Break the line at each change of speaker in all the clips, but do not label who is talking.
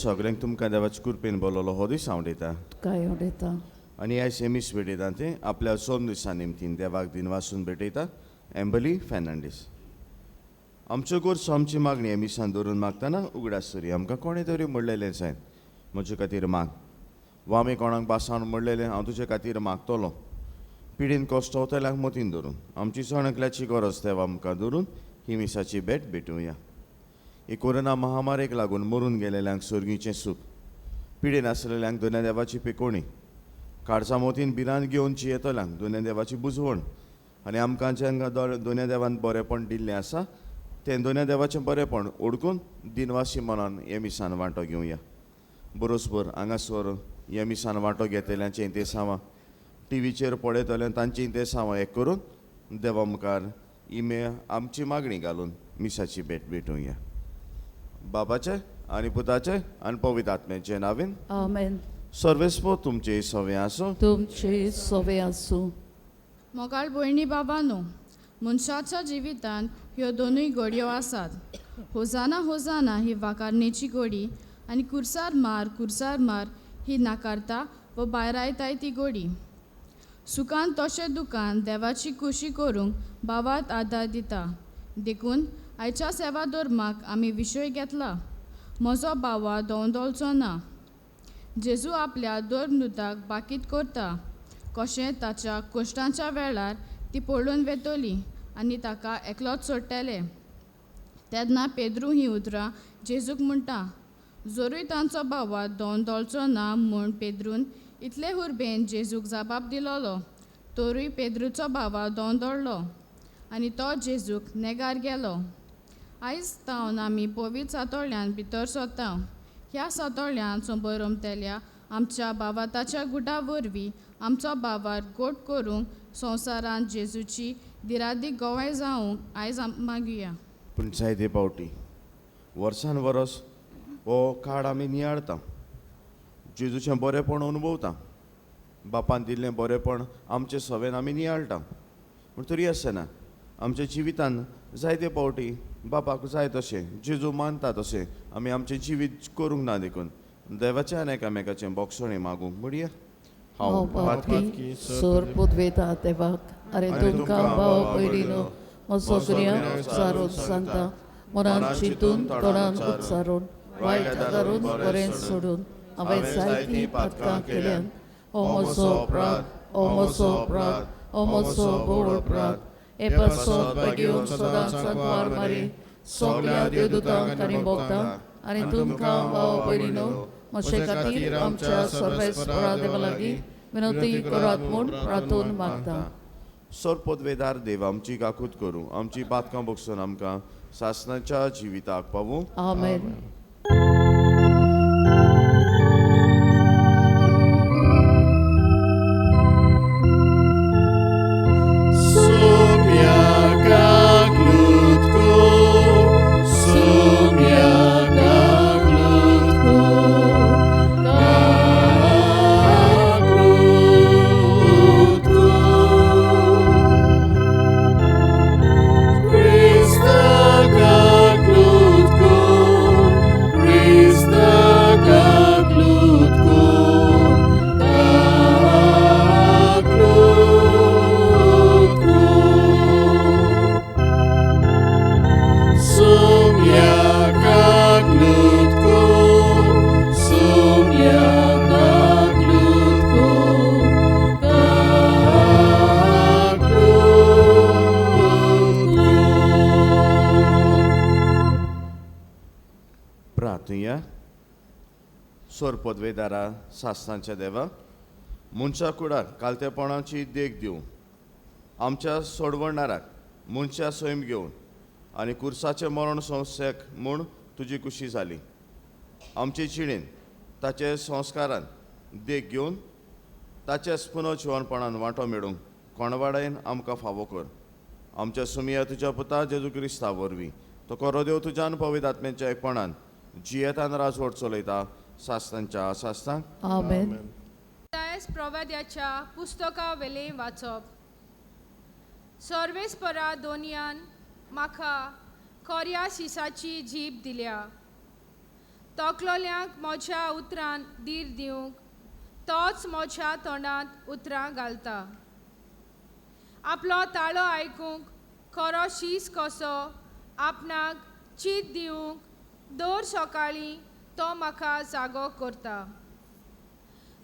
सगळ्यांक तुमकां देवाचे कृपेन बोललो हो दीस हांव दिता
काय उडयता
आनी आयज एमीस भेटयता ते आपल्या सोम दिसा निमतीन देवाक दिन वाचून भेटयता एम्बली फेर्नांडीस. आमच्यो गोरसो आमची मागणी एमिसान दवरून मागतना उगडास तरी आमकां कोणें तरी म्हणलेलें जाय म्हजे खातीर माग वा आमी कोणाक बासावन म्हणलेलें हांव तुजे खातीर मागतलों. पिडीन कश्ट वतल्यांक मतीन धरून आमची चणकल्याची गरज देवा आमकां धरून ही मिसाची भेट भेटूया. ही कोरोना महामारेक लागून मरून गेलेल्यांक स्वर्गीचें सूख, पिडीन आसलेल्यांक दोनूय देवाची पिकोवणी, काळजा मोतीन भिरांत घेवनची येतल्यांक दोनूय देवाची बुजवण आनी आमकां जेंकां दोनूय देवान बरेंपण दिल्लें आसा तें दोनूय देवाचें बरेंपण ओडकून दिनवासी मनान हे मिसान वांटो घेवया. बरोसभर हांगासर हे मिसान वांटो घेतल्यांचें ते सांवा टीव्हीचेर पळयतले तांची ते सांवा एक करून देवा मुखार इमे आमची मागणी घालून मिसाची भेट भेटूया. बाबाचे आनी पुताचे आनी पवित्र आत्म्याचे नांवेन
आमेन.
सर्वेस्पो तुमचे सवे आसूं.
तुमची सवे आसूं.
मोगाळ भयणी बाबांनो, मनशाच्या जिवितांत ह्यो दोनूय घडयो आसात. होजाना होजाना ही वाकारणेची घडी आनी कुर्सार मार ही नाकारता व भायर आयताय ती घडी. सुखान तशें दुखान देवाची खुशी करूंक बाबात आदार दिता. देखून आयच्या सेवा धर्माक आमी विशय घेतला. म्हजो बावा दोंदोलचो ना. जेजू आपल्या धर्मदुताक बाकीत करता कशें ताच्या कश्टांच्या वेळार ती पळून वेतली आनी ताका एकलोच सोडटले. तेन्ना पेद्रू ही उतरां जेजूक म्हणटा. जोरूय तांचो बावा दोंदोलचो ना म्हूण पेद्रून इतले हुर्बेन जेजूक जबाब दिलोलो, तोरूय पेद्रूचो बावा दोंदोळ्ळो आनी तो जेजूक नेगार गेलो. आयज तावन आमी पवित्र सातोळ्यान भितर सरता. ह्या सातोळ्यान समोर रमतेल्या आमच्या बावाताच्या गुटा वरवीं आमचो बावार गोड करूंक संवसारांत जेजूची दिरादीक गोवाय जावंक आयज मागुया.
पूण जायते पावटी वर्सान वरस हो काळ आमी नियाळटा. जेजूचें बरेंपण अनुभवता. बापान दिल्लें बरेंपण आमचे सवेन आमी नियाळटा. पूण तरी आसतना आमच्या जिवितान जायते पावटी बापाक जाय तशें जेजू मानता तशें आमी आमचें जिवीत करूंक ना देखून देवाच्या आनी एकामेकाचें बोगसणें मागूंक म्हणया.
हांव पातकी सोर पुदवेता देवाक आरे तुमकां भाव पयलीनो म्हजो सगळ्यांक उच्चारून सांगता. मनान चिंतून तोंडान उच्चारून वायट करून बरें सोडून हांवें जायतीं पातकां केल्यान हो म्हजो अपराध, हो म्हजो अपराध, हो म्हजो घोळ अपराध. हे पासत बागेवन सदांच वार मारी सगळ्या देवदूतांक आनी भोगतांक आनी तुमकां भाव पयलीनो म्हजे खातीर आमच्या सर्वेस्परा देवा लागीं विनंती करात म्हूण प्रार्थून मागता.
सरपदवेदार देव आमची गाकूत करूं, आमची पातकां बगसून आमकां सासणाच्या जिविताक पावूं.
आमेन.
सोर पदवेदारा सासणाच्या देवा मनशा कुडाक कालतेपणाची देख दिवं, आमच्या सोडवणाराक मनशा सैम घेवन आनी कुर्साचे मरण संस्थेक म्हूण तुजी कुशी जाली. आमचे जिणेन ताचे संस्कारान देख घेवन ताचेच पुनर्जिवनपणान वांटो मेळूंक कोणवाडायन आमकां फावो कर. आमच्या सुमिया तुज्या पुता जेजू क्रिस्ता वरवीं तो कोरो देव तुज्यान पवित्र आत्म्याच्या एकपणान जियेतान राजवट चलयता सासणांच्या सासणांक.
आमेन.
प्रवाद्याच्या पुस्तका वेले वाचप. सर्वेस्परा दोनयान म्हाका खऱ्या शिसाची जीब दिल्या. तोकलोल्यांक म्हज्या उतरान धीर दिवंक तोच म्हज्या तोंडांत उतरां घालता. आपलो ताळो आयकूंक खरो शीस कसो आपणाक चीत दिवंक दर सकाळीं तो म्हाका जागो करता.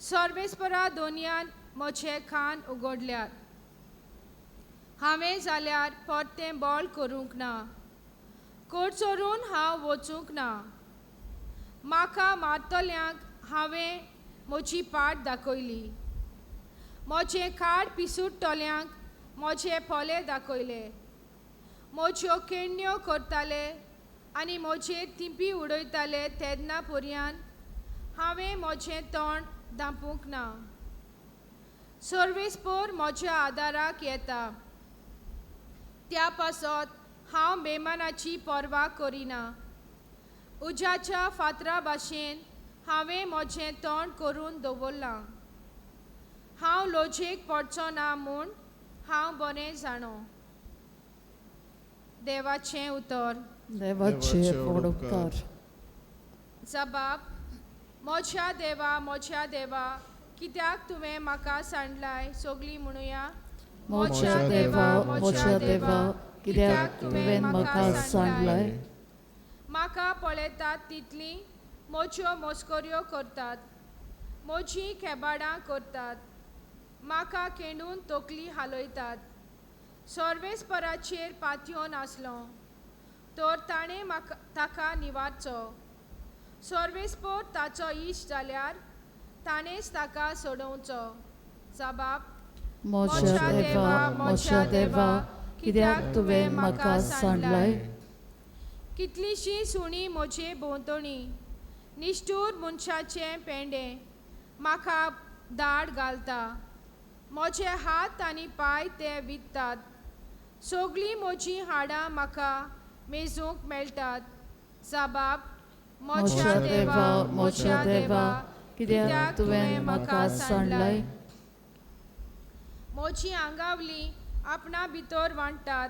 सर्वेस्परा दोनयान म्हजे कान उगडल्यात. हांवें जाल्यार परतें बोल करूंक ना. कडचोरून हांव वचूंक ना. म्हाका मारतल्यांक हांवें म्हजी पाट दाखयली. म्हजें काड पिसूडटल्यांक म्हजे पोले दाखयले. म्हज्यो केण्ण्यो करताले आनी म्हजेर तिंपी उडयताले तेन्ना पर्यान हांवें म्हजें तोंड धांपूंक ना. सर्वेस्पर म्हज्या आदाराक येता. त्या पासत हांव बेमानाची पर्वा करिना. उज्याच्या फातरा भाशेन हांवें म्हजें तोंड करून दवरलां. हांव लोजेक पडचो ना म्हूण हांव बरें जाणो. देवाचें उतर.
देवाचे व्हड उपकार.
जबाब. म्हज्या देवा कित्याक तुवें म्हाका सांडलाय. सगळीं म्हणुया.
म्हज्या देवा कित्याक तुवें म्हाका सांडलाय.
म्हाका पळयतात तितलीं म्हज्यो मस्कऱ्यो करतात. म्हजीं खेबाडां करतात. म्हाका केंडून तकली हालयतात. सर्वेस्पराचेर पातयोन आसलो तर ताणें ताका निवारचो. सर्वेस्पर ताचो इश्ट जाल्यार ताणेंच ताका सोडोवचो. जबाब.
म्हज्या देवा कित्याक तुवें म्हाका सांडलाय.
कितलींशीं सुणीं म्हजे भोंवतणी निश्ठूर मनशाचें पेंडें म्हाका दाड घालता. म्हजे हात आनी पांय ते वित्तात. सगळीं म्हजीं हाडां म्हाका मेजूंक मेळटात. जबाब.
म्हज्या देवा कित्याक तुवें म्हाका सांडलाय.
म्हजीं आंगावलीं आपणा भितर वांटतात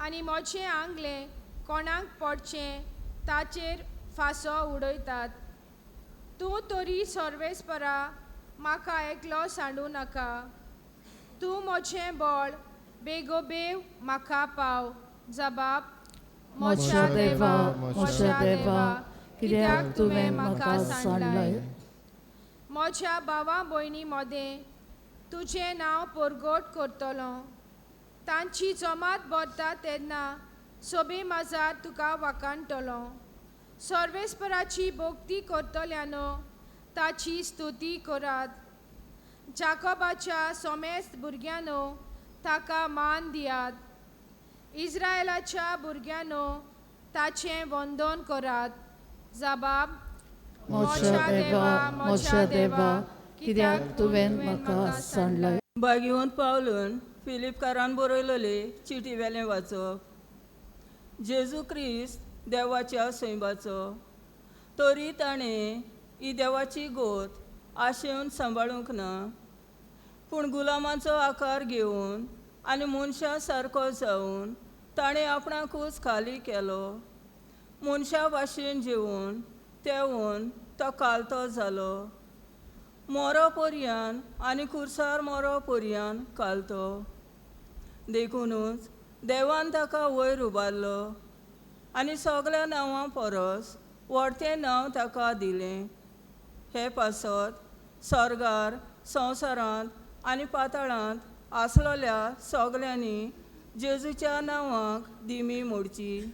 आनी म्हजें आंगलें कोणाक पडचें ताचेर फांसो उडयतात. तूं तरी सर्वेस्परा म्हाका एकलो सांडूं नाका. तूं म्हजें बळ बेगोबेग म्हाका पाव. जबाब.
म्हज्या देवा कित्याक तुवें म्हाका सांडलाय.
म्हज्या भावा भयणी मदें तुजें नांव परगट करतलो. तांची जमात भरता तेन्ना सोबे माजार तुका वाखाणटलो. सर्वेस्पराची भोक्ती करतल्यानो ताची स्तुती करात. जाकोबाच्या सोमेस्त भुरग्यानो ताका मान दियात. इस्रायेलाच्या भुरग्यानो ताचें वंदन करात. जबाब.
म्हज्या देवा कित्याक तुवें म्हाका सांडलाय.
भाग्यवंत पावलून फिलिपकारान बरयलेली चिटी वेलें वाचप. जेजू क्रिस्त देवाच्या सैबाचो तरी ताणें ही देवाची गोत आशेवन सांबाळूंक ना. पूण गुलामाचो आकार घेवन आनी मनशा सारको जावन ताणें आपणाकूच खाली केलो. मनशा भाशेन जेवून तेवून तो कालतो जालो. मोरो पर्यान आनी कुर्सार मोरो पर्यान कालतो. देखूनच देवान ताका वयर उबारलो आनी सगळ्या नांवां परस व्हडतें नांव ताका दिलें. हे पासत स्वर्गार संवसारांत आनी पाताळांत आसलोल्या सगल्यांनी जेजूच्या नांवाक दिमी मोडची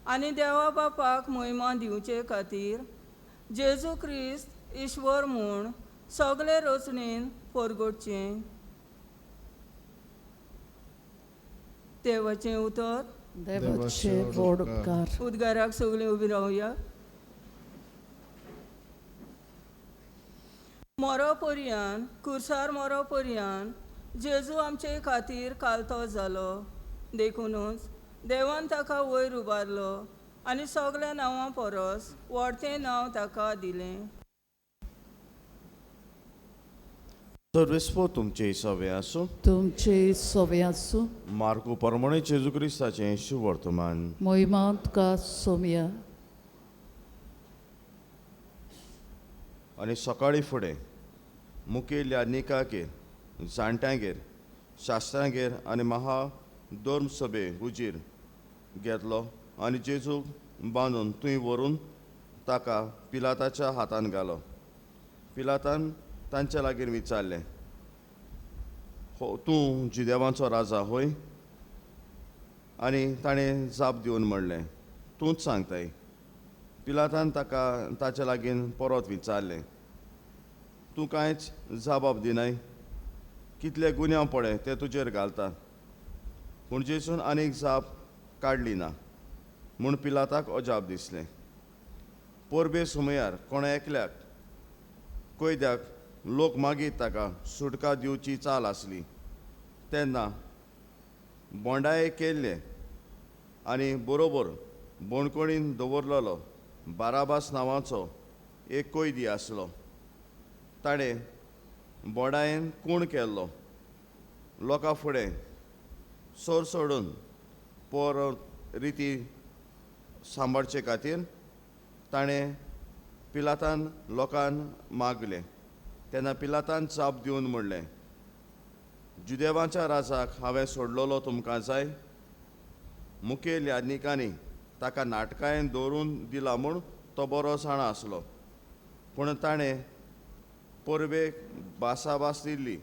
आनी देवा बापाक महिमा दिवचे खातीर जेजू क्रिस्त ईश्वर म्हूण सगळे रचणेन परगटचें. देवाचें उतर.
देवाचे व्हड उपकार.
उद्गाराक सगळीं उबीं रावया. मोरो पर्यान कुर्सार मोरो पर्यान जेजू आमचे खातीर कालतो जालो. देखूनच देवान ताका वयर उबारलो आनी सगळ्या नांवां परस व्हडतें नांव ताका दिलें.
सर्वेस्पो तुमचे सवे आसूं.
तुमचे सोवे आसूं.
मार्को परमणे जेजू क्रिस्ताचें शुभ वर्तमान.
महिमा तुका सोमया.
आनी सकाळी फुडें मुखेल याज्ञिकागेर जाणट्यांगेर शास्त्रांगेर आनी महाधर्म सभे हुजीर घेतलो आनी जेजूक बांदून थंय व्हरून ताका पिलाताच्या हातान घालो. पिलातान तांचे लागीं विचारलें, हो तूं जुदेवांचो राजा होय? आनी ताणें जाप दिवन म्हणलें, तूंच सांगताय. पिलातान ताका ताचे लागीं परत विचारलें, तूं कांयच जबाब दिनाय? कितले गुन्यांव पडे ते तुजेर घालता. पूण जेजून आनीक जाप काडली ना म्हूण पिलाताक अजाप दिसलें. पोरबे सुमयार कोण एकल्याक कोयद्याक लोक मागीर ताका सुटका दिवची चाल आसली तेन्ना बोंडाये केल्ले आनी बरोबर बोणकोणीन दवरलेलो बाराबास नांवाचो एक कोयदी आसलो. ताणें बोडायेन खूण केल्लो. लोकां फुडें सोर सोडून पोर रिती सांबाळचे खातीर ताणें पिलातान लोकांक मागलें. तेन्ना पिलातान जाप दिवन म्हणलें, जुदेवांच्या राजाक हांवें सोडलोलो तुमकां जाय? मुखेल याज्ञिकांनी ताका नाटकायेन दवरून दिला म्हूण तो बरो जाणा आसलो. पूण ताणें पोरबेक बासाबास दिल्ली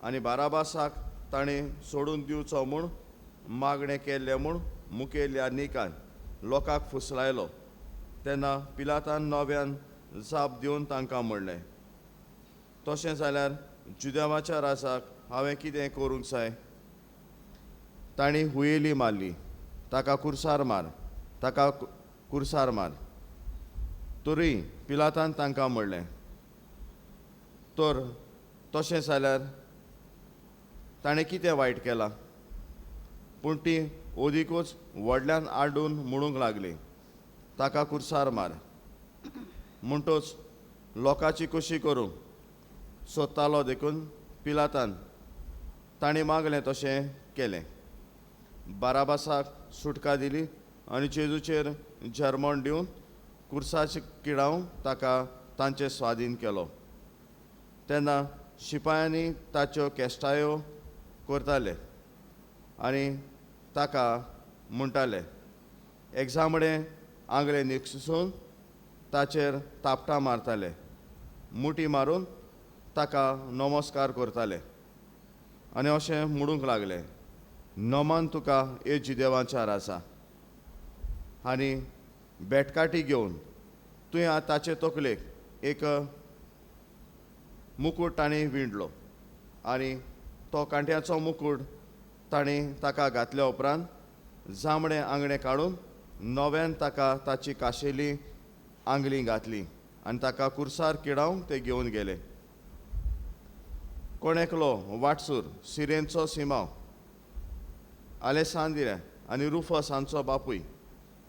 आनी बाराबासाक ताणें सोडून दिवचो म्हूण मागणें केल्लें म्हूण मुखेल याज्ञिकान लोकांक फुसलायलो. तेन्ना पिलातान नव्यान जाप दिवन तांकां म्हणलें, तशें जाल्यार जुदेवाच्या राजाक हांवें कितें करूंक जाय? तांणी हुयेली मारली, ताका कुर्सार मार, ताका कुर्सार मार. तरी पिलातान तांकां म्हणलें, तर तशें जाल्यार ताणें कितें वायट केलां? पूण ती ओदीकूच व्हडल्यान आडून म्हणूंक लागली, ताका कुर्सार मार. म्हणटूच लोकांची कुशी करूंक सोदतालो देखून पिलातान ताणें मागलें तशें केलें. बाराबासाक सुटका दिली आनी जेजूचेर जर्मण दिवन कुर्साचे किडावन ताका तांचे स्वाधीन केलो. तेन्ना शिपायांनी ताच्यो केस्टायो करताले आनी ताका म्हणटाले, एक्जामडें आंगले निकसून ताचेर तापटां मारताले, मुठी मारून ताका नमस्कार करताले आनी अशें म्हणूंक लागले, नमन तुका ए जुदेवांच्या राजा. आनी बेटकाटी घेवन तुवें ताचे तकलेक एक मुकूट ताणें विणलो आनी तो कांट्याचो मुकूट ताणें ताका घातल्या उपरांत जांबडें आंगणें काडून नव्यान ताका ताची खाशेली आंगली घातली आनी ताका कुर्सार किडावन ते घेवन गेले. कोण एकलो वाटसूर सिरेनचो सिमांव आलेसांद्रिया आनी रुफस हांचो बापूय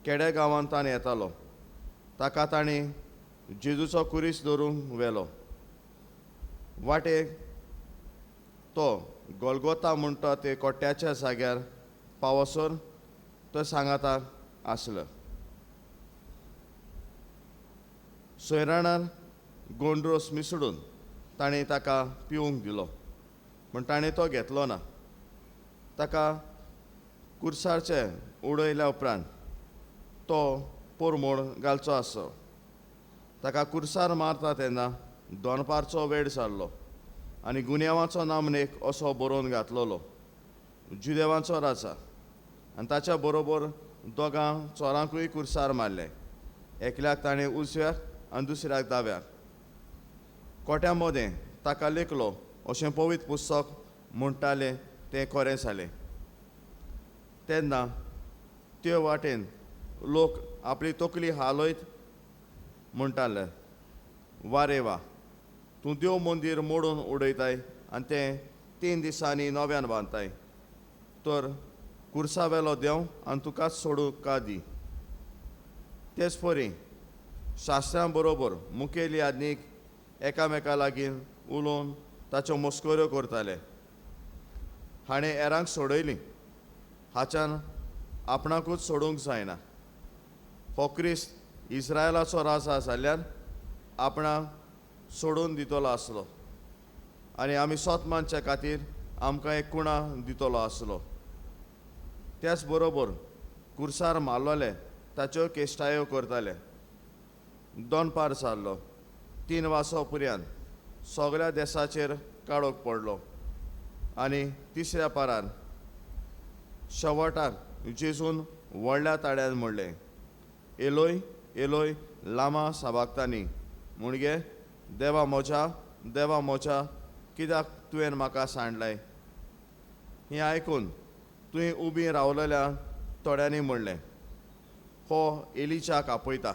केड्या गांवांतान येतालो. ताका ताणें जेजूचो कुरीस धरूंक व्हेलो. वाटेक तो गोलगोता म्हणटा ते कोट्ट्याच्या जाग्यार पावसर तो सांगाता आसलो. सोयराणार गोंडरोस मिसळून ताणें ताका पिवूंक दिलो, पूण ताणें तो घेतलो ना. ताका कुर्सारचे उडयल्या उपरांत तो पोरमोड घालचो आसो. ताका कुर्सार मारता तेन्ना दोनपारचो वेळ जाल्लो आनी गुन्यांवाचो नामनेक असो बरोवन घातलोलो, जुदेवांचो राजा. आनी ताच्या बरोबर दोगां चोरांकूय कुर्सार मारले. एकल्याक ताणें उजव्याक आनी दुसऱ्याक दाव्याक. कोट्या मदें ताका लेखलो अशें पवित्र पुस्तक म्हणटालें तें खरें जालें. तेन्ना ते वाटेन लोक आपली तकली हालयत म्हणटाले, वा रे वा, तूं देव मंदीर मोडून उडयताय आनी तें 3 दिसांनी नव्यान बांदताय. तर कुर्सावेलो देंव आनी तुकाच सोडूंक का दी. तेच परी शास्त्रां बरोबर मुखेल याज्ञीक एकामेका लागीं उलोवन ताच्यो मस्कऱ्यो करताले. हाणें हेरांक सोडयलीं, हाच्यान आपणाकूच सोडूंक जायना. हो क्रिस्त इस्रायलाचो राजा जाल्यार आपणाक सोडून दितलो आसलो आनी आमी सोतमानच्या खातीर आमकां एक कुणा दितलो आसलो. त्याच बरोबर कुर्सार मारलोले ताच्यो केश्टायो करताले. दोनपार जाल्लो 3 वासो पर्यंत सगळ्या देशाचेर काळोख पडलो आनी तिसऱ्या पारार शेवटाक जेजून व्हडल्या ताड्यान म्हणलें, एलोय एलोय लामा साबाक्तानी, म्हणजे देवा मोच्या कित्याक तुवें म्हाका सांडलाय. हें आयकून तुवें उबी रावलेल्या थोड्यांनी म्हणलें, हो एलिचाक आपयता.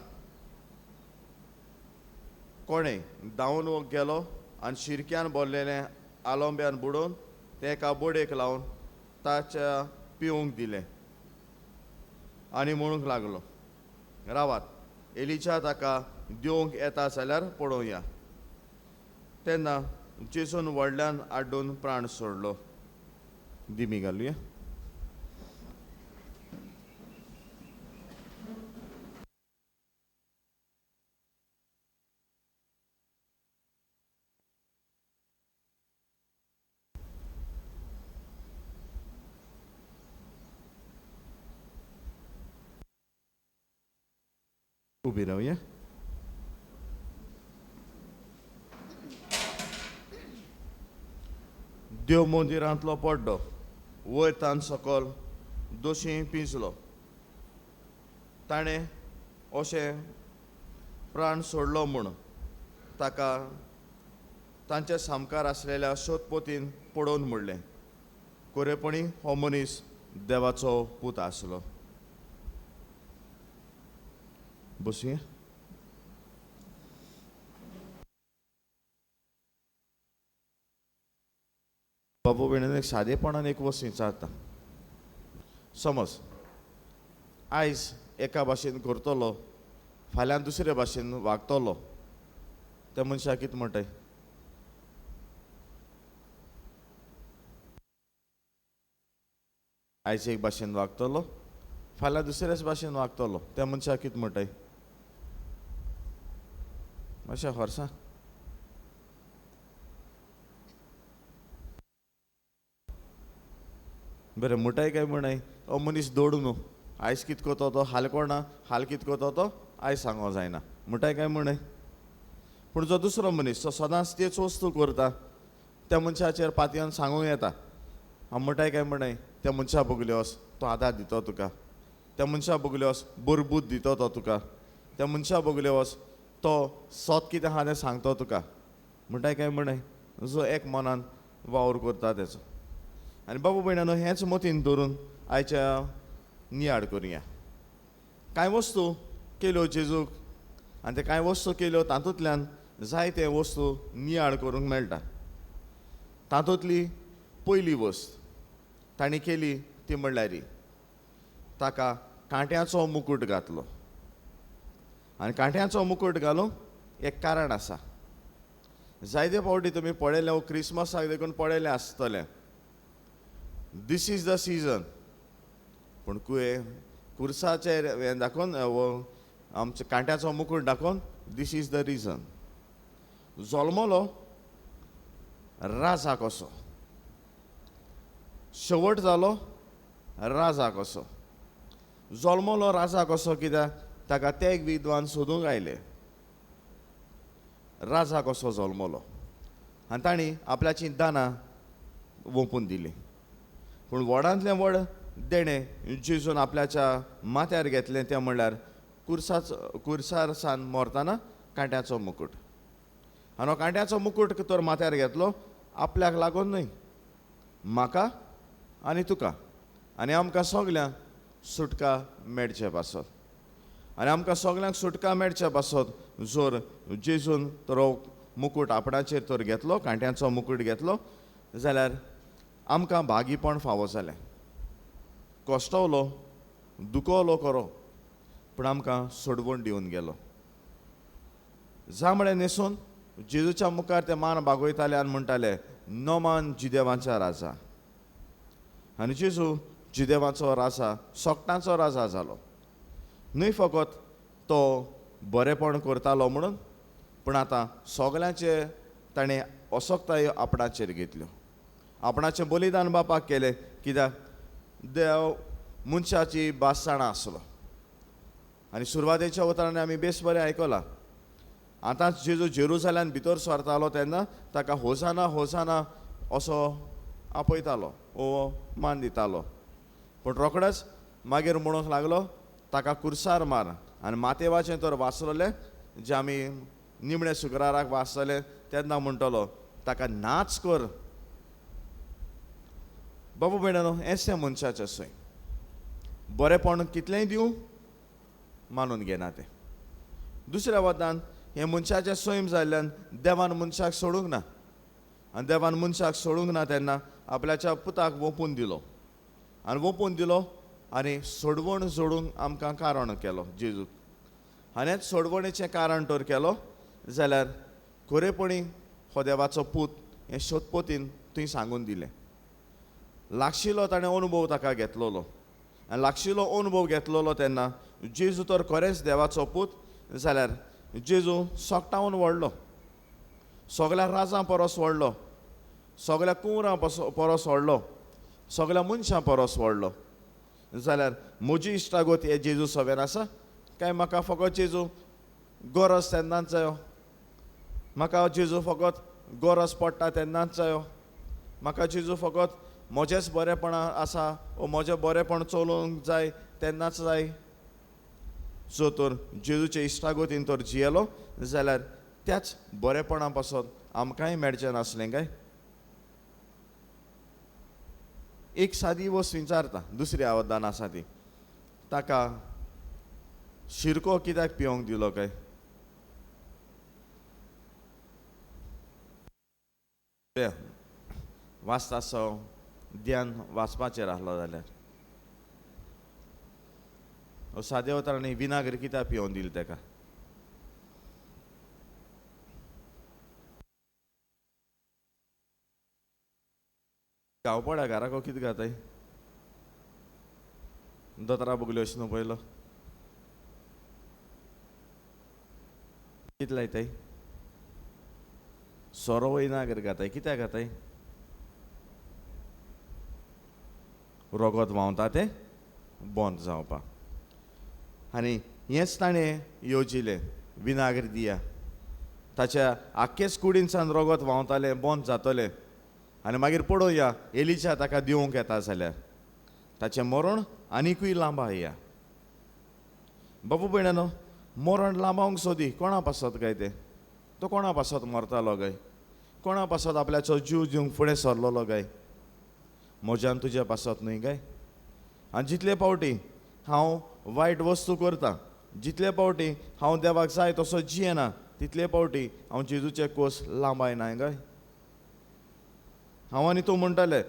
कोणें धांवन गेलो आनी शिरक्यान भरलेलें आलोंब्यान बुडोवन तें एका बोडेक लावन ताच्या पिवूंक दिलें आनी म्हणूंक लागलो, रावात, एलिचा ताका दिवंक येता जाल्यार पळोवया. तेन्ना जेजून व्हडल्यान आड्डून प्राण सोडलो. दिमी घालुया. उबी रावया. देव मंदिरांतलो पड्डो वयर तान सकल दोशी पिंजलो. ताणें अशें प्राण सोडलो म्हूण ताका तांचे सामकार आसलेल्या शोधपोतीन पडोवन म्हणलें, खरेपणी हो मनीस देवाचो पूत आसलो. बसूया. बाबू भयणीन एक सादेपणान एक वस्त विचारता. समज आयज एका भाशेन करतलो, फाल्यां दुसरे भाशेन वागतलो, त्या मनशाक कितें म्हणटाय? आयज एक भाशेन वागतलो, फाल्यां दुसऱ्याच भाशेन वागतलो, त्या मनशाक कितें म्हणटाय? मातशें हरसा. बरें, म्हणटाय काय म्हणाय, हो मनीस दौडू न्हू, आयज कितें कोतो तो हाल कोणा, हाल कितें कोतो तो आयज सांगो जायना, म्हणटाय काय म्हणाय. पूण जो दुसरो मनीस जो सदांच तेच वस्तू करता त्या मनशाचेर पातयेवन सांगूं येता. हांव म्हणटाय काय म्हणाय, त्या मनशा बगले वस, तो आदार दितो तुका. त्या मनशा बगले वस, बरबूत दितो तो तुका. त्या मनशा बगले वस, तो सोत कितें आहा तें सांगतो तुका. म्हणटाय काय म्हणाय, जो एक मनान वावर करता तेचो. आनी बाबू भयणानो, हेंच मतीन धरून आयच्या नियाड करुया. कांय वस्तू केल्यो जेजूक आनी ते कांय वस्तू केल्यो तातूंतल्यान जायते वस्तू नियाड करूंक मेळटा. तातूंतली पयली वस्त ताणी केली ती म्हणल्यार ताका कांट्याचो मुकूट घातलो. आनी कांट्याचो मुकूट घालूंक एक कारण आसा. जायते फावटी तुमी पळयलें, हो क्रिस्मसाक देखून पळयलें आसतलें, दीस इज द सिजन. पूण कुर्साचेर हें दाखोवन आमचे कांट्याचो मुकूट दाखोवन दीस इज द रिजन. जल्मलो राजा कसो, शेवट जालो राजा कसो. जल्मलो राजा कसो कित्याक ताका तेग विद्वान सोदूंक आयले. राजा कसो जल्मलो आनी तांणी आपल्याची दानां ओंपून दिलीं. पूण व्हडांतलें व्हड देणें जेजून आपल्याच्या माथ्यार घेतलें तें म्हणल्यार कुर्सार सान मरतना कांट्याचो मुकूट. आनी हो कांट्याचो मुकूट तर माथ्यार घेतलो आपल्याक लागून न्हय, म्हाका आनी तुका आनी आमकां सगल्यांक सुटका मेळचे पासत. आनी आमकां सगल्यांक सुटका मेळचे पासत जर जेजून तर हो मुकूट आपणाचेर तर घेतलो, कांट्याचो मुकूट घेतलो, जाल्यार आमकां भागीपण फावो जालें. कश्टवलो, दुखवलो खरो, पूण आमकां सोडवण दिवन गेलो. जांबळे न्हेसून जेजूच्या मुखार ते मान बागयताले आनी म्हणटाले, नोमान जिदेवांचा राजा. आनी जेजू जिदेवाचो राजा, सोकटांचो राजा जालो. न्हय फकत तो बरेपण करतालो म्हणून, पूण आतां सगल्यांचे ताणें असोकतायो आपणाचेर घेतल्यो. आपणाचें बलिदान बापाक केलें कित्याक देव मनशाची बासाणां आसलो. आनी सुरवातेच्या उतरांनी आमी बेस बरें आयकलां. आतां जेजू जेरुसलेमान भितर सरतालो तेन्ना ताका होसाना होसाना असो आपयतालो वो मान दितालो. पूण रोखडेच मागीर म्हणूंक लागलो ताका कुर्सार मार. आनी मातेवाचें तर वाचलोलें जें आमी निमणे शुक्राराक वाचतले तेन्ना म्हणटलो ताका नाच कर. बाबू भयणानो, हेंच त्या मनशाचें सय. बरेपण कितलेंय दिवं मानून घेना तें. दुसऱ्या वतान हें मनशाचें सैम जाल्ल्यान देवान मनशाक सोडूंक ना. आनी देवान मनशाक सोडूंक ना तेन्ना आपल्याच्या पुताक ओपून दिलो. आनी ओपून दिलो आनी सोडवण जोडूंक आमकां कारण केलो जेजूक. आनी हेंच सोडवणेचें कारण तर केलो जाल्यार खरेपणी हो देवाचो पूत हें सोदपोतीन थंय सांगून दिलें. लागशिल्लो ताणें अनुभव ताका घेतलोलो. आनी लागशिल्लो अनुभव घेतलोलो तेन्ना जेजू तर खरेंच देवाचो पूत जाल्यार जेजू सोकटावन व्हडलो. सगल्या राजां परस व्हडलो. सगल्या कुंवरां परस व्हडलो. सगल्या मनशां परस व्हडलो. जाल्यार म्हजी इश्टागत हे जेजू सवेन आसा काय म्हाका फकत जेजू गरज तेन्नाच जायो. म्हाका जेजू फकत गरज पडटा तेन्नाच जायो. म्हाका जेजू फकत म्हजेंच बरेपणां आसा वो म्हजें बरेपण चलोवंक जाय तेन्नाच जाय. जो तर जेजूचे इश्टागतीन तर जियेलो जाल्यार त्याच बरेपणा पासून आमकांय मेळचें नासलें काय. एक सादी वस्त विचारता दुसरी आवदान आसा ती. ताका शिरको कित्याक पिवंक दिलो काय. वाचता आसतो ध्यान वाचपाचेर आहलो जाल्यार सादे उतरांनी विनाग्र कित्याक पिवोवन दिली ताका. गांवपड्या घराको कितें घाताय दोतोरा बुगल्यो अशें न्हू पयलो कितें लायताय सोरो विनाग्र घाताय. कित्याक घाताय. रगत व्हांवता तें बंद जावपाक. आनी हेंच ताणें येवजिल्लें विनाग्र दिया. ताच्या आख्खेच कुडींतल्यान रगत व्हांवतालें बंद जातलें. आनी मागीर पळोवया एलिशा ताका दिवंक येता जाल्यार ताचें मरण आनिकूय लांबा या. बाबू भयणानो, मरण लांबावंक सोदी कोणा पासत काय तें. तो कोणा पासत मरतालो काय. कोणा पासत आपल्याचो जीव दिवंक फुडें सरलोलो काय. म्हज्यान तुज्या पासत न्हय काय. आनी जितले पावटी हांव वायट वस्तू करतां, जितले पावटी हांव देवाक जाय तसो जियेना, तितले पावटी हांव जेजूचे कोस लांबायनाय काय. हांव आनी तूं म्हणटले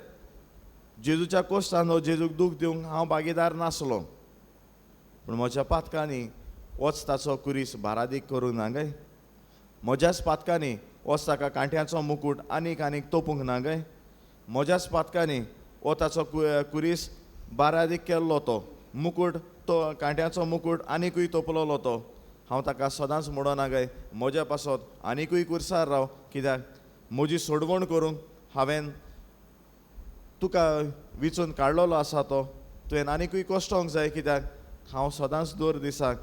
जेजूच्या कोश्टान जेजूक दूख दिवंक हांव भागीदार नासलो. पूण म्हज्या पातकांनी वच ताचो कुरीस भारादीक करूंक ना काय. म्हज्याच पातकांनी वच ताका कांट्याचो मुकूट आनीक आनीक तोपूंक ना काय. म्हज्याच पातकांनी वो ताचो कुरीस भारादीक केल्लो तो मुकूट तो कांट्याचो मुकूट आनिकूय तोपलोलो तो हांव ताका सदांच म्हणना काय म्हज्या पासत आनिकूय कुर्सार राव. कित्याक म्हजी सोडवण करूंक हांवें तुका विचून काडलोलो आसा तो तुवें आनिकूय कश्टोंक जाय. कित्याक हांव सदांच दर दिसाक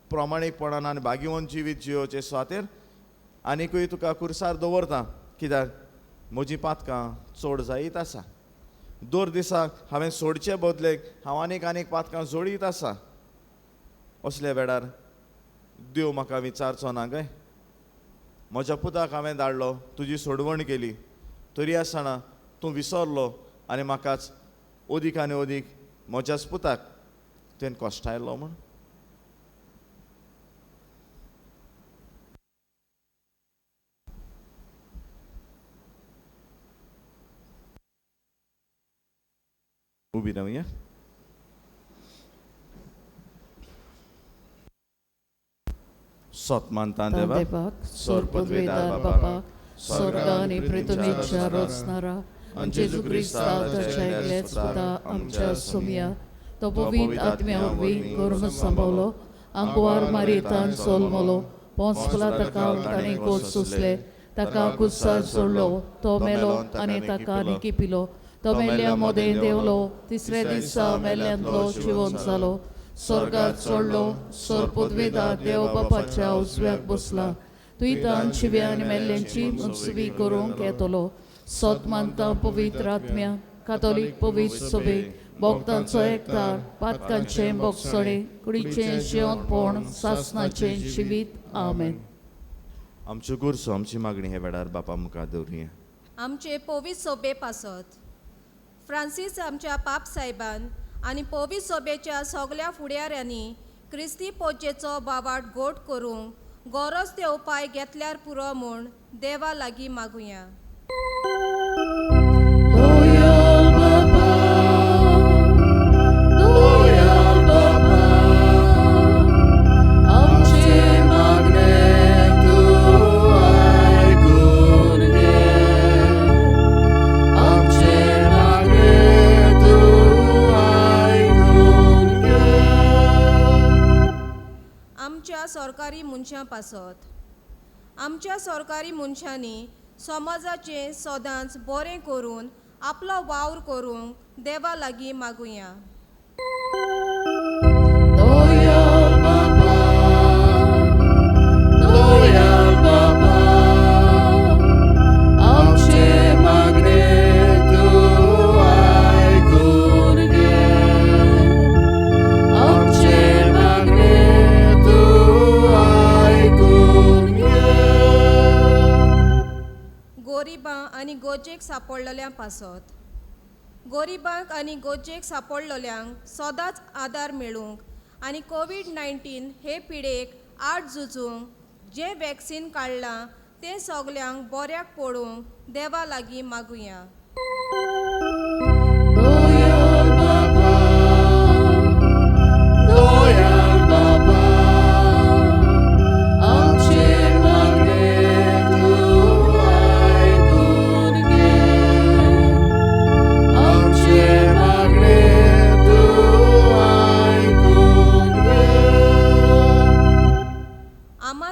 प्रमाणीकपणान आनी भाग्यवन जिवीत जियोचे सुवातेर आनिकूय तुका कुर्सार दवरतां. कित्याक म्हजीं पातकां चड जायत आसा. दर दिसाक हांवें सोडचे बदलेक हांव आनीक आनीक पातकां जोडीत आसा. असल्या वेळार देव म्हाका विचारचो ना काय. म्हज्या पुताक हांवें धाडलो, तुजी सोडवण केली, तरी आसतना तूं विसरलो आनी म्हाकाच ओदीक आनी ओदीक म्हज्याच पुताक तुवें कोश्टायलो म्हूण. उबी रावया. सत मानता
देवाक सोरपदवेदार बापाक स्वर्गा आनी पृथ्वीच्या रचणारा आनी जेजू क्रिस्ता ताच्या एकल्याच पुता आमच्या सुमया तो पवित्र आत्म्या वरवीं कर्म सांबाळलो आंकवार मारितान सोलमलो पोंस पिलाताका ताणें गोड सोंसले ताका कुसार सोडलो तो मेलो आनी ताका निकी पिलो तो मेल्ल्या मोदें देवलो तिसऱ्या दिसा मेल्ल्यांतलो जिवंत जालो स्वर्गात सोडलो सोर पदवेदार देव बापाच्या उजव्याक बसला तुयतान जिव्या आनी मेल्ल्यांची मुत्सवी करूंक येतलो सोत मानता पवित्र आत्म्या कातोलीक पवित्र सभे भोगतांचो एकठार पातकांचे बोगसडे कुडीचें जेवणपण सासणाचें जिवीत आमेन.
आमच्यो गोरसो आमची मागणी हे वेळार बापा मुखार दवरुया.
आमचे पवित्र सोबे पासत फ्रांसीस आमच्या पाप साहेबान आनी पवित्र सोबेच्या सगळ्या फुडाऱ्यांनी क्रिस्ती पोचेचो बावाट गोड करूंक गरज ते उपाय घेतल्यार पुरो म्हूण देवा लागीं मागुया. आमच्या सरकारी मनशां पासत आमच्या सरकारी मनशांनी समाजाचें सदांच बरें करून आपलो वावर करूंक देवा लागीं मागुया. गोरिबां आनी गोजेक सांपडलेल्यांक पासत गोरिबांक आनी गोजेक सांपडलेल्यांक सदांच आदार मेळूंक आनी कोविड-19 हे पिडेक आड झुजूंक जें वॅक्सीन काडलां तें सगल्यांक बऱ्याक पडूंक देवा लागीं मागुया.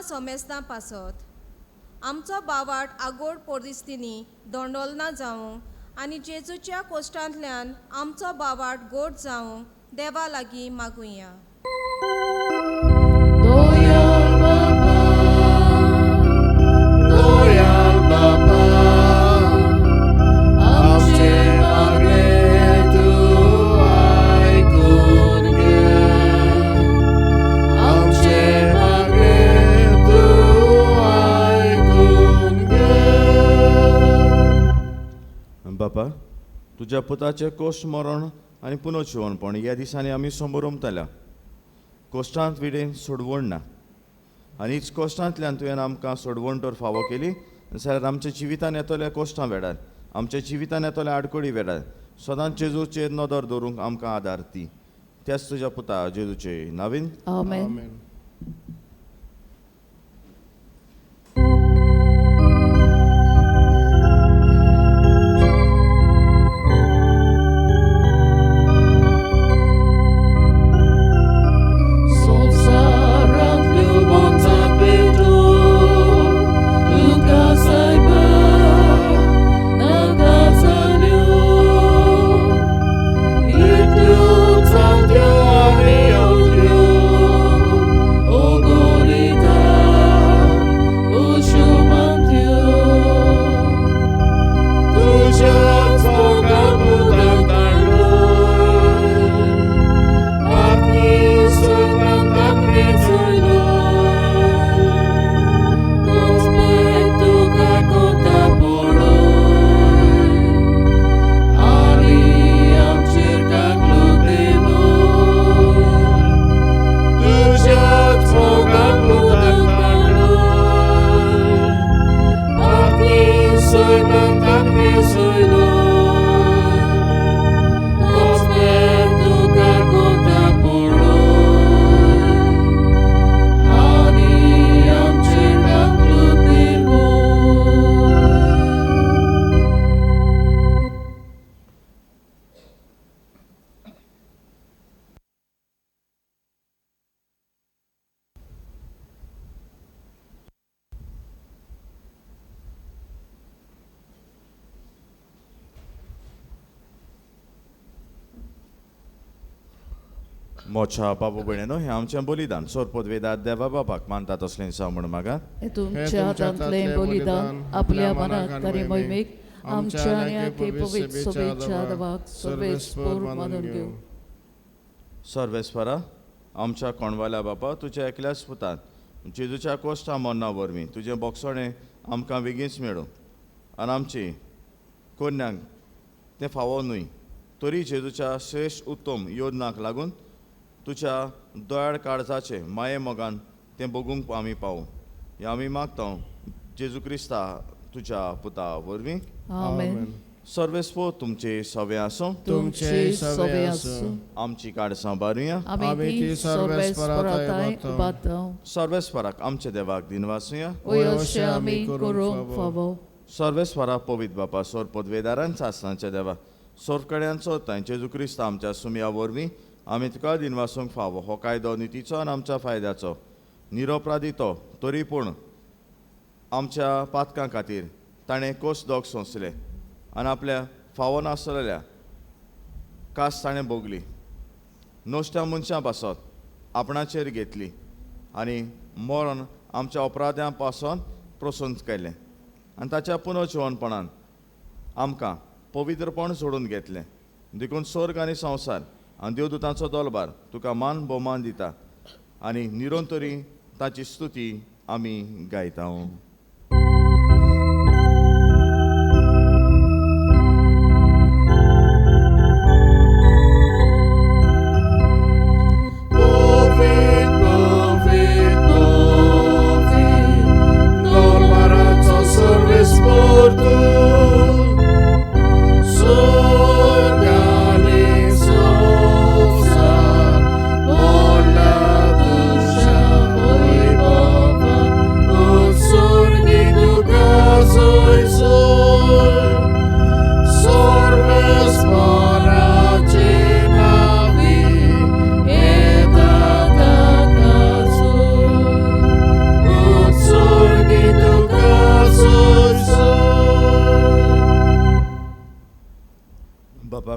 सोमेस्तां पासत आमचो बावाट आगोड परिस्थितींनी दोंडोल ना जावंक आनी जेजूच्या कोश्टांतल्यान आमचो बावाट गोड जावंक देवा लागीं मागुया.
बापा तुज्या पुताचें कोश्ट मरण आनी पुनर्जीवनपण ह्या दिसांनी आमी समोर उमतल्या कोश्टांत विडेन सोडवण ना आनी हीच कोश्टांतल्यान तुवें आमकां सोडवण तर फावो केली जाल्यार आमच्या जिवितान येतल्या कोश्टां वेळार आमच्या जिवितान येतल्या आडकोडी वेळार सदांच जेजूचेर नदर दवरूंक आमकां आदार दी त्याच तुज्या पुता जेजूचे नांवेन
आमेन.
मोच्या बाबू भयणेनो हें आमचें बलिदान सोरपोत वेदात देवा बापाक मानता तसलें दिसा म्हण मागात
हे तुमच्या हातांतलें बलिदान आपल्या मनाक आनी मोहिमेक आमच्या आनी आखे पवित्र सभेच्या देवाक सर्वेस्पर मानून घेवं.
सर्वेस्परा आमच्या कोणवाल्या बापा तुज्या एकल्याच पुतान जेजूच्या कोश्टा मन्ना वरवीं तुजें बोगसणें आमकां बेगीनच मेळूं आनी आमची कन्यांक तें फावो न्हय तरी जेजूच्या श्रेश्ठ उत्तम योजनाक लागून तुज्या दोयाळ काळजाचे माये मोगान तें बगूंक आमी पावूं हें आमी मागता जेजू क्रिस्ता तुज्या पुता वरवीं.
आमेन.
सर्वेस्पो तुमचे सवे आसूं
तुमचे सवे आसूं.
आमची काडसां बारुया
आमी ती सर्वेस्पराताय उबातांव.
सर्वेस्पराक आमच्या देवाक दिनवासुया.
अशें आमी करूंक फावो.
सर्वेस्परा पवित्र बापा सोर पदवेदारांच्या आसनाच्या देवा सोर कड्यांचो तांचे जेजू क्रिस्त आमच्या सुमया वरवीं आमी तुका दिनवासूंक फावो हो कायदो नितीचो आनी आमच्या फायद्याचो निरोपराधितो तरी पूण आमच्या पातकां खातीर ताणें कोस दोग सोंसले आनी आपल्या फावो नासलेल्या कास ताणें भोगली नोश्ट्या मनशां पासत आपणाचेर घेतली आनी मरण आमच्या अपराध्यां पासून प्रसून केलें आनी ताच्या पुनर्जिवनपणान आमकां पवित्रपण सोडून घेतलें देखून स्वर्ग आनी संवसार आनी देवदूतांचो दोलबार तुका मान भोवमान दिता आनी निरंतरी ताची स्तुती आमी गायता.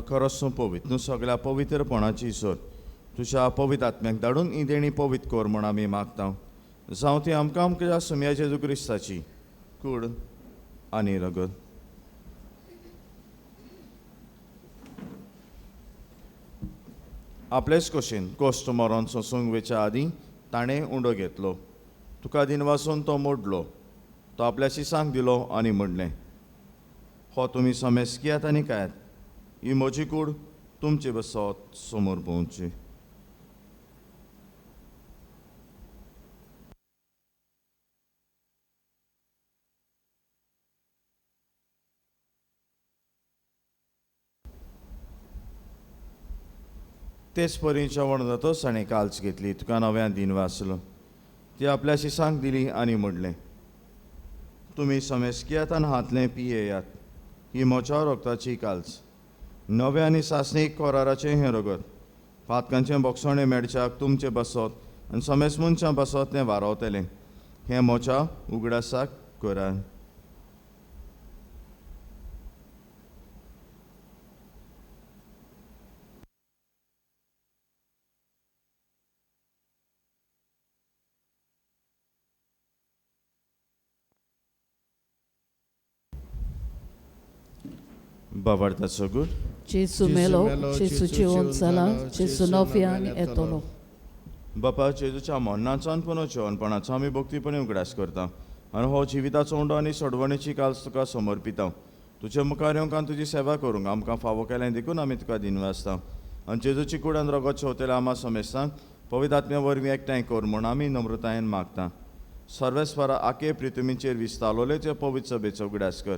खरोच पवित्र न्हू सगळ्या पवित्रपणाची सोर तुज्या पवित्र आत्म्याक धाडून ही देणी पवित्र कोर म्हण आमी मागता जावं ती आमकां आमच्या सुम्या जेजू क्रिस्ताची कूड आनी रगत. आपलेच कशेन कोश्ट मरण सोंसूंक वेच्या आदीं ताणें उंडो घेतलो तुका दिनवासून तो मोडलो तो आपल्या शिसांक दिलो आनी म्हणलें हो तुमी समेस कियात आनी कायात ही म्हजी कूड तुमचे बसत समोर पोवची. तेच परी जेवण जातोच ताणें काल्च घेतली तुका नव्यान दिनवासलो ती आपल्या शिसांक दिली आनी म्हणलें तुमी समेस कियात आनी हातलें पियेयात ही म्हज्या रोगताची काल्च नवे आनी सासणीक कोराराचें हें रगत पातकांचें बोगसणें मेडच्याक तुमचे बसत आनी समेस मनशां बसत तें वारवतलें हें म्हज्या उगडासाक करात. बाबार्थाचो गूड
Gesù melo, Gesù जिवन जाला, Gesù नव्यान येतलो.
बापा जेजूच्या मरणाचो आनी पुनर्जिवनपणाचो आमी भक्तीपणी उगडास करता आनी हो जिविताचो उंडो आनी सोडवणेची काल्स तुका समर्पिता तुजे मुखार येवंक आनी तुजी सेवा करूंक आमकां फावो केलें देखून आमी तुका दिनवासता आनी जेजूची कूड आनी रगत शेवतेल्या आमा समेस्तांक पवित्र आत्म्या वरवीं एकठांय कर म्हूण आमी नम्रतायेन मागता. सर्वेस्परा आखे प्रितुमीचेर विस्तारलोले ते पवित्र सभेचो उगडास कर.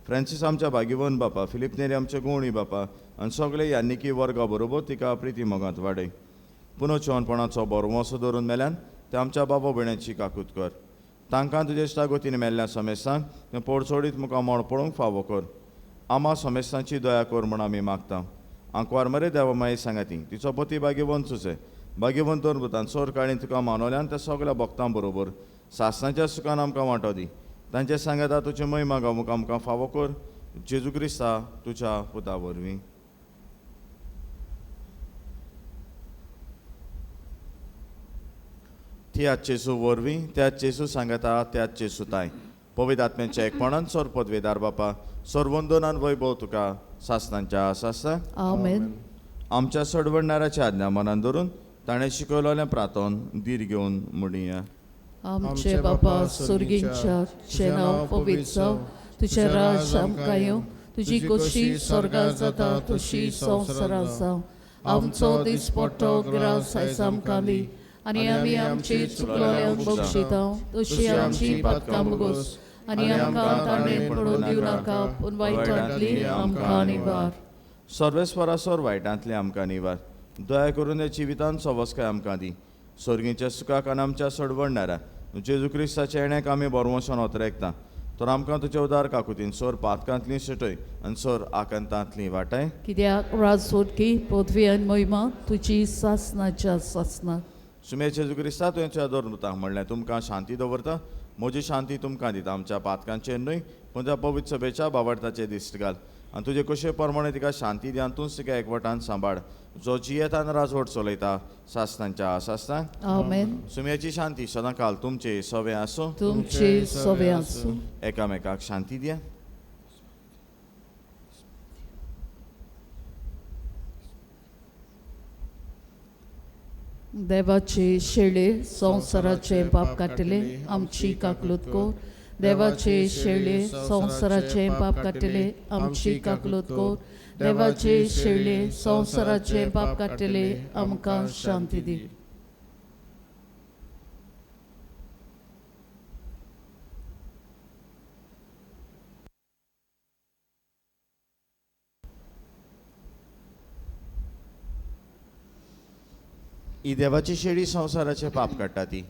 फ्रांसीस आमच्या भागीवन बापा फिलिप नेरी आमचे गोवणी बापा आनी सगळे यान्निकी वर्गा बरोबर तिका प्रिती मोगांत वाडय. पुनर्जिवनपणाचो बरो वसो धरून मेल्यान ते आमच्या बाबा भयणाची काकूत कर तांकां तुजे इश्टागोतीन मेल्ल्या समेस्तांक तें पोडचोडीत मुखार मोड पळोवंक फावो कर. आमा समेस्तांची दया कर म्हूण आमी मागता. आंकवार मरे देवा माई सांगाती तिचो पती भाग्यवंत सुचे भाग्यवंत दोन भुतान सोर काळीन तुका मानवल्यान त्या सगळ्या भक्तां बरोबर सासणाच्या सुखान आमकां वांटो दी तांचे सांगाता तुजे महिमा गावूंक आमकां फावो कर जेजू क्रिस्ता तुज्या पुता वरवीं. त्याच जेसू वरवीं त्याच जेसू सांगता त्याच जेसू ताय पवित्र आत्म्याच्या एकपणान सोर पदवेदार बापा सोर वंदनान वैभव तुका सासनांच्या सासा
आमेन.
आमच्या सडवडणाऱ्याच्या आज्ञा मनान धरून ताणें शिकवलेलें प्रार्थन धीर घेवन म्हणुया.
आमचे बापा सुर्गींच्या चे नांव पवित्र जावं, तुझे राज आमकां येवं, तुजी कशी स्वर्गांत जाता तशी संवसारांत जावं. आमचो दिसपट्टो ग्रास आयज आमकां दी, आनी आमी आमची चुकलोल्यांक बक्षिता तशी आमची पातकां बगोस, आनी आमकां ताणें पडून दिवं नाका, पूण वायटांतली आमकां निवार.
सर्वेस्परा सोर वायटांतले आमकां निवार. दया करून हे जिवितांत सवस्काय आमकां दी. स्वर्गीच्या सुखाक आनी आमच्या सडवडणाऱ्या जेजू क्रिस्ताच्या येण्याक आमी बरवंशान ओतरेकता. तर आमकां तुज्या उदार काकुतीन सोर पातकांतली सुटय आनी सोर आकांतांतली वाटाय.
कित्याक राजवटकी पदवी आनी महिमा तुजी सासनाच्या सासना.
सुमे जेजू क्रिस्ता तुवें धरून उरता म्हणलें तुमकां शांती दवरता, म्हजी शांती तुमकां दिता. आमच्या पातकांचेर न्हय पूण त्या पवित्र सभेच्या बावडताचे दिश्ट घाल आनी तुजे कशे प्रमाणे तिका शांती दी आनी तूंच तिका एकवटान सांबाळ, जो जियेतान राजवट चलयता सासनांच्या सासना.
आमेन.
सुम्याची शांती सदां काल तुमचे सवे आसूं.
तुमचे सवे आसूं.
एकामेकाक शांती दिया.
देवाचे शेळे संवसाराचे पाप काटिले आमची काकलूत कोर. देवाचे शेळे संवसाराचे पाप काटिले आमची काकलूत कोर. देवाचे शेळे संवसाराचे पाप काटिले आमकां शांती दी.
ही देवाची शेळी संवसाराचे पाप काडटा ती.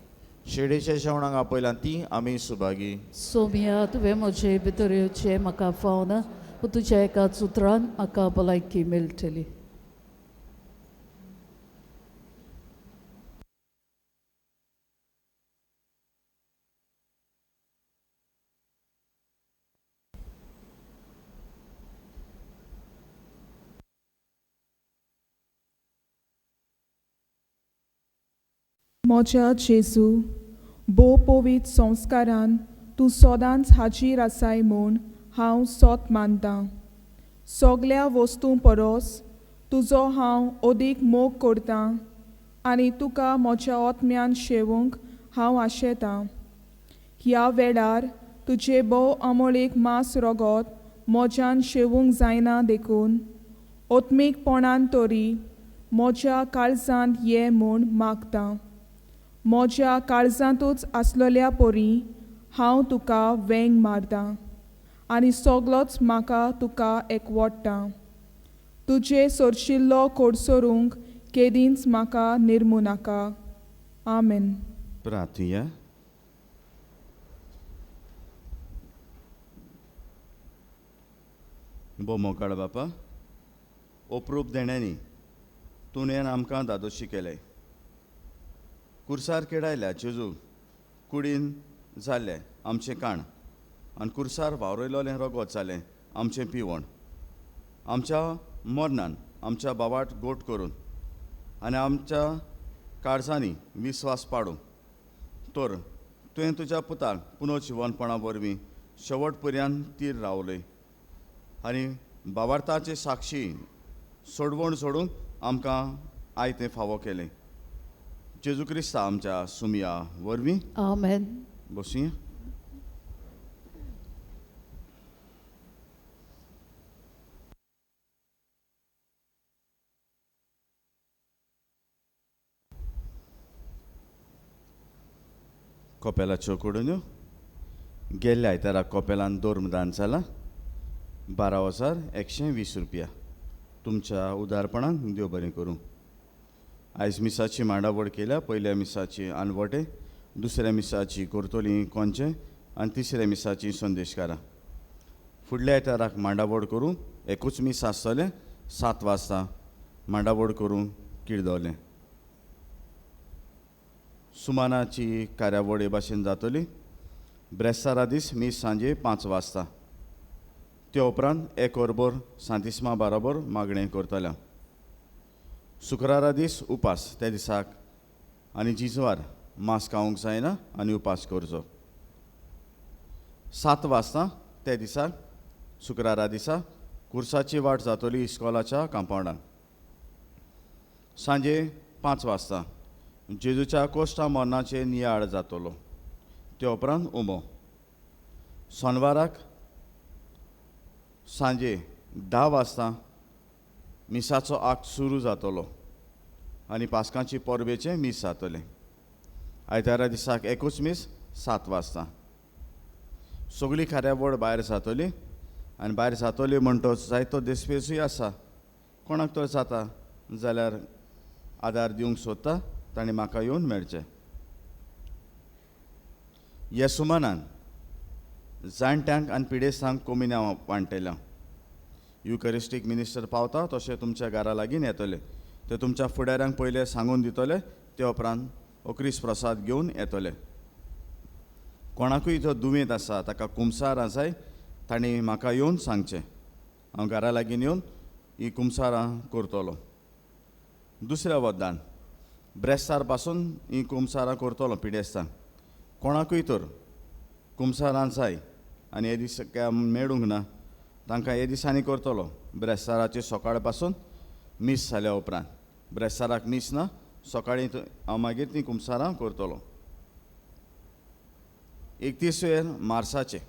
शेळीच्या जेवणाक आपयलां ती आमी सुभागी.
सोम्या तुवें म्हजे भितर येवचें म्हाका फावना, पूण तुज्या एकाच उतरान म्हाका भलायकी मेळटली.
म्हज्या जेजू, भोव पवित्र संस्कारान तूं सदांच हाजीर आसाय म्हूण हांव सोत मानतां. सगळ्या वस्तूं परस तुजो हांव अदीक मोग करतां आनी तुका म्हज्या आत्म्यान शेवूंक हांव आशेतां. ह्या वेळार तुजे भोव अमोळीक मांस रगत म्हज्यान शेवूंक जायना देखून आत्मीकपणान तरी म्हज्या काळजांत ये म्हूण मागतां. म्हज्या काळजांतूच आसलेल्या परी हांव तुका वेंग मारतां आनी सगळोच म्हाका तुका एकवटता. तुजे सोरशिल्लो कोडसोरूंक केदींच म्हाका निर्मू नाका. आमेन.
प्रार्थया. बो मोकाळ बापा, ओप्रूप देण्यानी तुवें आमकां दादोशी केले. कुर्सार केडायल्या जेजू कुडीन जाल्लें आमचें काण आनी कुर्सार वावरयलोलें रगत जालें आमचें पिवण. आमच्या मरणान आमच्या बावाट गोट करून आनी आमच्या काळजांनी विस्वास पाडूं तर तुवें तुज्या पुताक पुनर्जिवनपणा वरवीं शेवट पर्यंत तीर रावले आनी बावार्थाचे साक्षी सोडवण सोडूंक आमकां आयतें फावो केलें. जेजू क्रिस्ता आमच्या सुमया वरवीं.
आमेन.
बसूया. कोपेलाच्यो कोडण्यो. गेल्ल्या आयताराक कोपेलान धर्मदान जालां 12,120 रुपया. तुमच्या उदारपणान देव बरें करूं. आयज मिसाची मांडावळ केल्या. पयल्या मिसाची आनवटे, दुसऱ्या मिसाची कोर्तोली कोंचे आनी तिसऱ्या मिसाची संदेशकारां. फुडल्या आयताराक मांडावळ करूं एकूच मीस आसतलें 7 वाजता मांडावळ करूं किळदोलें. सुमानाची कार्यावळ हे भाशेन जातली. ब्रेस्तारा दीस मीस सांजे 5 वाजता. ते उपरांत 1 वरभर सांतिस्मा बरोबर मागणें करतल्या. शुक्रारा दीस उपास त्या दिसाक आनी जिजवार मांस खावंक जायना आनी उपास करचो. 7 वाजता ते दिसा शुक्रारा दिसा खुर्साची वाट जातली इस्कॉलाच्या कंपाऊंडांत. सांजे 5 वाजता जेजूच्या कोश्टा मरणाचे नियाळ जातलो. ते उपरांत उमो. सोनवाराक सांजे 10 वाजता मिसाचो आक्ट सुरू जातलो आनी पास्कांची परबेचें मीस जातलें. आयतारा दिसाक एकूच मीस 7 वाजता. सगळी कार्यावळ भायर जातली आनी भायर जातली म्हणटच जायतो देस्पेसूय आसा. कोणाक तर जाता जाल्यार आदार दिवंक सोदता ताणें म्हाका येवन मेळचें. ह्या सुमानान जाणट्यांक आनी पिडेस्तांक कोमिन्यां वांटयल्या. युकरिस्टीक मिनिस्टर पावता तशें तुमच्या घरा लागीं येतले. ते तुमच्या फुडाऱ्यांक पयले सांगून दितले. ते उपरांत ओक्रीस प्रसाद घेवन येतले. कोणाकूय जो दुयेंत आसा ताका कुमसार जाय ताणें म्हाका येवन सांगचें. हांव घरा लागीं येवन ही कुमसारां करतलो. दुसऱ्या वद्दान ब्रेस्तार पासून ही कुमसारां करतलो पिडेस्तांक. कोणाकूय तर कुमसारां जाय आनी हे दीस मेळूंक ना तांकां हे दिसांनी करतलो. ब्रेस्ताराचे सकाळ पासून मीस जाल्या उपरांत. ब्रेस्ताराक मीस ना सकाळीं हांव मागीर ती कुमसारां करतलो. 31 मार्चाचे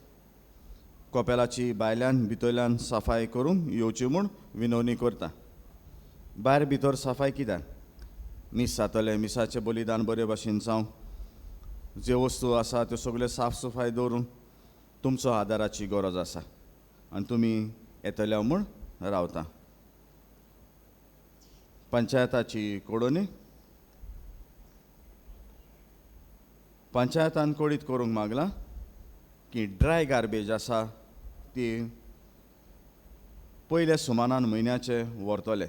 कोपेलाची भायल्यान भितरल्यान सफाई करूंक येवची म्हूण विनवणी करता. भायर भितर सफाई कित्याक? मीस जातले. मिसाचें बलिदान बरे भाशेन जावं. जे वस्तू आसा त्यो सगल्यो साफ सफाई दवरून तुमचो आदाराची गरज आसा आनी तुमी येतल्या म्हूण रावता. पंचायताची कोडोनी पंचायतान कोडीत करूंक मागलां की ड्राय गार्बेज आसा ती पयल्या सुमानान म्हयन्याचे व्हरतले.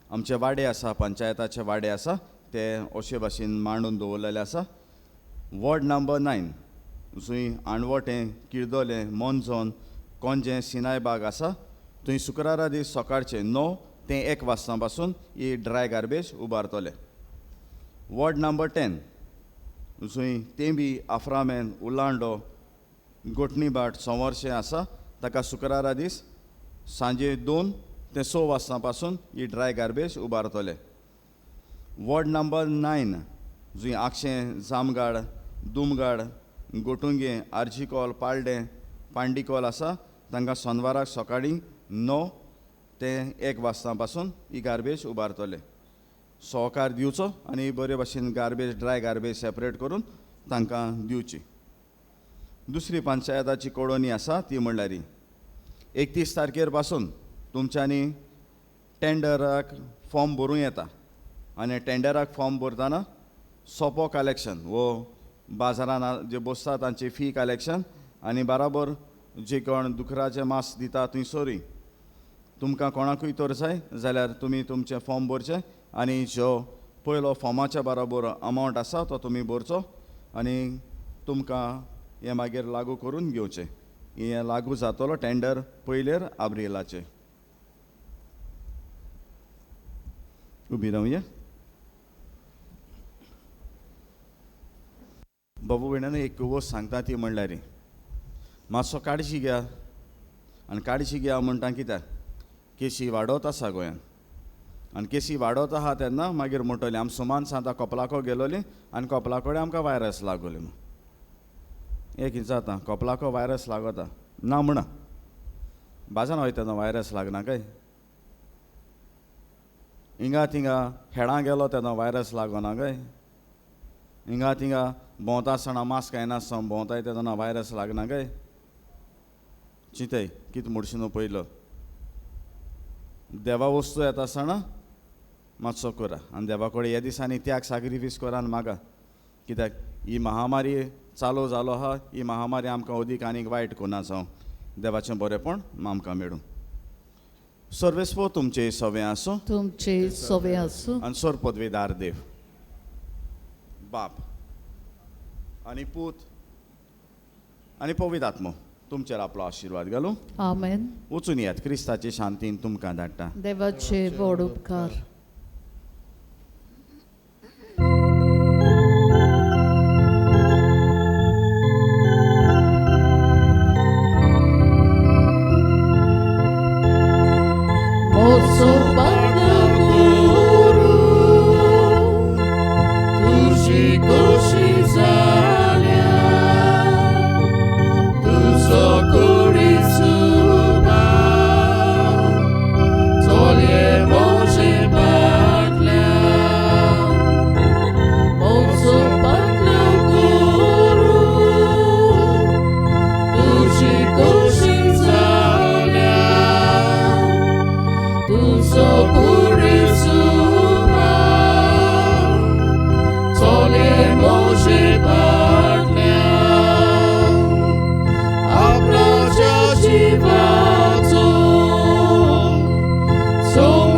आमचे वाडे आसा पंचायताचे वाडे आसा ते अशे भाशेन मांडून दवरलेले आसा. वॉर्ड नंबर 9 जंय आणवटें किळदोलें मोनजोन कोंजें सिनाय बाग आसा थंय शुक्रारा दीस सकाळचे 9 ते 1 वाजता पासून ही ड्राय गार्बेज उबारतले. वॉर्ड नंबर 10 जंय तेंबी आफ्रामेन उलांडो गोटणीबाट संवर्शें आसा ताका शुक्रारा दीस सांजे 2 ते 6 वाजता पासून ही ड्राय गार्बेज उबारतले. वॉर्ड नंबर 9 जंय आक्षें जामगाड दुमगाड गोटुंगे आर्जीकॉल पाळडें पांडिकॉल आसा तांकां सोनवाराक सकाळीं 9 ते 1 वाजता पासून ही गार्बेज उबारतले. सहकार दिवचो आनी बरे भाशेन गार्बेज ड्राय गार्बेज सेपरेट करून तांकां दिवची. दुसरी पंचायताची कोडोनी आसा ती म्हणल्यार 31 तारखेर पासून तुमच्यांनी टेंडराक फॉर्म भरूं येता आनी टेंडराक फॉर्म भरतना सोपो कलेक्शन वो बाजारान जे बसता तांची फी कलेक्शन आनी बराबर जे कोण दुकराचें मांस दिता थंयसरूय तुमकां कोणाकूय तर जाय जाल्यार तुमी तुमचें फॉर्म भरचें आनी जो पयलो फॉर्माच्या बराबर अमावंट आसा तो तुमी भरचो आनी तुमकां हें मागीर लागू करून घेवचें. हें लागू जातलो टेंडर पयलेर एप्रिलाचे. उबी रावया. बाबू भयणान एक गोश्ट सांगता ती म्हणल्यार मातसो काळजी घ्या आनी काळजी घ्या म्हणटा कित्याक केसी वाडत आसा गोंयांत आनी केसी वाडत आहा तेन्ना मागीर म्हणटले आमी सुमान सांता कपलाको गेलोली आनी कपलाकोडे आमकां वायरस लागोली म्हूण. एक जाता कपलाको वायरस लागता ना म्हणा बाजारान वयता तेन्ना वायरस लागना काय. हिंगा थिंगा खेळां गेलो तेन्ना वायरस लागना काय. हिंगा थिंगा भोंवता आसतना मास्क घायनासतना भोंवताय तेन्ना वायरस लागना काय. चिंतय कितें म्हणशीं पयलो देवा वस्तू येता आसतना मातसो करा आनी देवा कडेन ह्या दिसांनी त्याग सॅक्रिफीस करा आनी मागा. कित्याक ही महामारी चालू जालो आहा ही महामारी आमकां अदीक आनीक वायट कोना जावं देवाचें बरेंपण आमकां मेळूं. सर्वेस्पो तुमचे सवें आसूं
तुमचे सवे आसूं
आनी सर पदवेदार देव बाप आनी पूत आनी पवित्र आत्मो तुमचेर आपलो आशिर्वाद घालूं.
आमेन.
वचून येयात क्रिस्ताचे शांतीन तुमकां धाडटा.
देवाचे व्हड उपकार. So